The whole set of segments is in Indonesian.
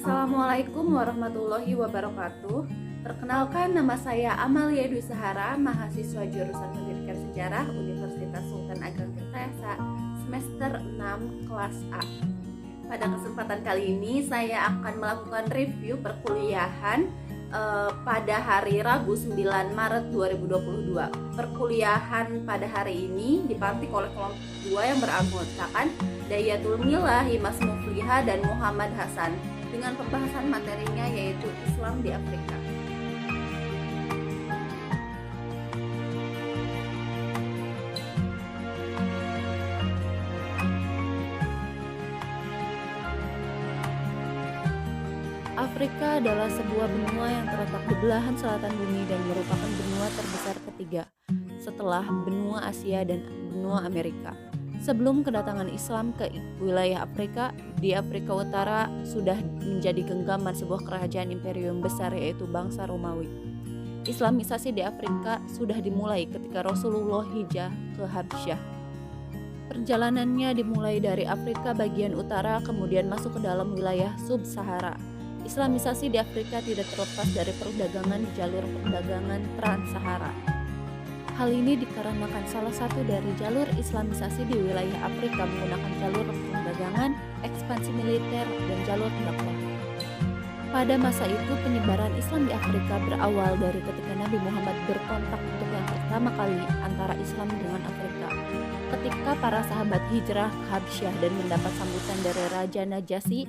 Assalamualaikum warahmatullahi wabarakatuh. Perkenalkan, nama saya Amalia Dwi Sahara, mahasiswa jurusan Pendidikan Sejarah Universitas Sultan Ageng Tirtayasa, semester 6 kelas A. Pada kesempatan kali ini saya akan melakukan review perkuliahan pada hari Rabu 9 Maret 2022. Perkuliahan pada hari ini dipantik oleh kelompok 2 yang beranggotakan Dayatul Milah, Himas Mufliha, dan Muhammad Hasan dengan pembahasan materinya yaitu Islam di Afrika. Afrika adalah sebuah benua yang terletak di belahan selatan bumi dan merupakan benua terbesar ketiga setelah benua Asia dan benua Amerika. Sebelum kedatangan Islam ke wilayah Afrika, di Afrika Utara sudah menjadi genggaman sebuah kerajaan imperium besar yaitu bangsa Romawi. Islamisasi di Afrika sudah dimulai ketika Rasulullah hijrah ke Habsyah. Perjalanannya dimulai dari Afrika bagian utara kemudian masuk ke dalam wilayah sub-Sahara. Islamisasi di Afrika tidak terlepas dari perdagangan di jalur perdagangan Trans-Sahara. Hal ini dikarenakan salah satu dari jalur islamisasi di wilayah Afrika menggunakan jalur perdagangan, ekspansi militer, dan jalur dakwah. Pada masa itu penyebaran Islam di Afrika berawal dari ketika Nabi Muhammad berkontak untuk yang pertama kali antara Islam dengan Afrika. Ketika para sahabat hijrah ke Habsyah dan mendapat sambutan dari Raja Najasyi,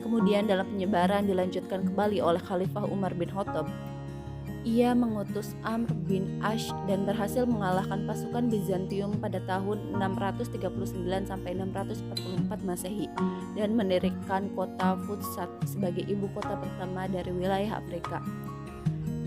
kemudian dalam penyebaran dilanjutkan kembali oleh Khalifah Umar bin Khattab. Ia mengutus Amr bin Ash dan berhasil mengalahkan pasukan Bizantium pada tahun 639 sampai 644 Masehi dan mendirikan kota Futsat sebagai ibu kota pertama dari wilayah Afrika.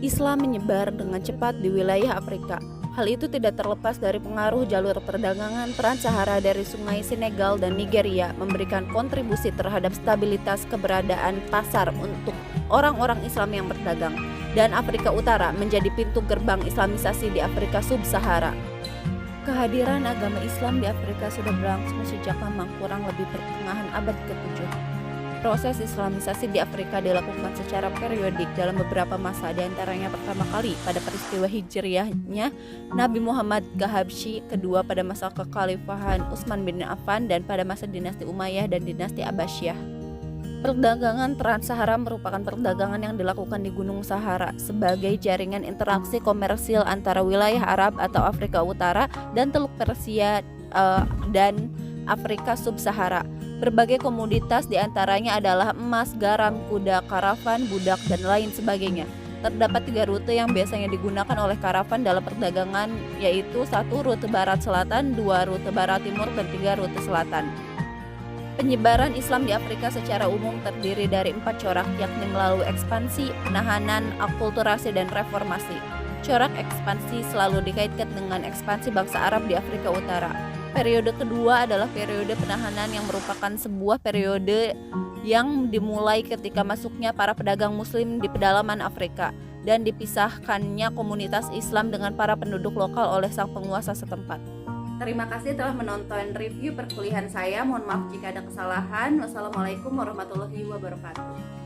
Islam menyebar dengan cepat di wilayah Afrika. Hal itu tidak terlepas dari pengaruh jalur perdagangan Trans-Sahara dari sungai Senegal dan Nigeria memberikan kontribusi terhadap stabilitas keberadaan pasar untuk orang-orang Islam yang berdagang, dan Afrika Utara menjadi pintu gerbang Islamisasi di Afrika Sub-Sahara. Kehadiran agama Islam di Afrika sudah berlangsung sejak lama, kurang lebih pertengahan abad ke-7. Proses Islamisasi di Afrika dilakukan secara periodik dalam beberapa masa, diantaranya pertama kali pada peristiwa hijriyahnya Nabi Muhammad ke Habsyi, kedua pada masa kekhalifahan Utsman bin Affan, dan pada masa dinasti Umayyah dan dinasti Abbasiyah. Perdagangan Trans-Sahara merupakan perdagangan yang dilakukan di Gunung Sahara sebagai jaringan interaksi komersil antara wilayah Arab atau Afrika Utara dan Teluk Persia dan Afrika Sub-Sahara. Berbagai komoditas diantaranya adalah emas, garam, kuda, karavan, budak, dan lain sebagainya. Terdapat 3 rute yang biasanya digunakan oleh karavan dalam perdagangan, yaitu 1 rute barat-selatan, 2 rute barat-timur, dan 3 rute selatan. Penyebaran Islam di Afrika secara umum terdiri dari 4 corak, yakni melalui ekspansi, penahanan, akulturasi, dan reformasi. Corak ekspansi selalu dikaitkan dengan ekspansi bangsa Arab di Afrika Utara. Periode kedua adalah periode penahanan yang merupakan sebuah periode yang dimulai ketika masuknya para pedagang muslim di pedalaman Afrika dan dipisahkannya komunitas Islam dengan para penduduk lokal oleh sang penguasa setempat. Terima kasih telah menonton review perkuliahan saya. Mohon maaf jika ada kesalahan. Wassalamualaikum warahmatullahi wabarakatuh.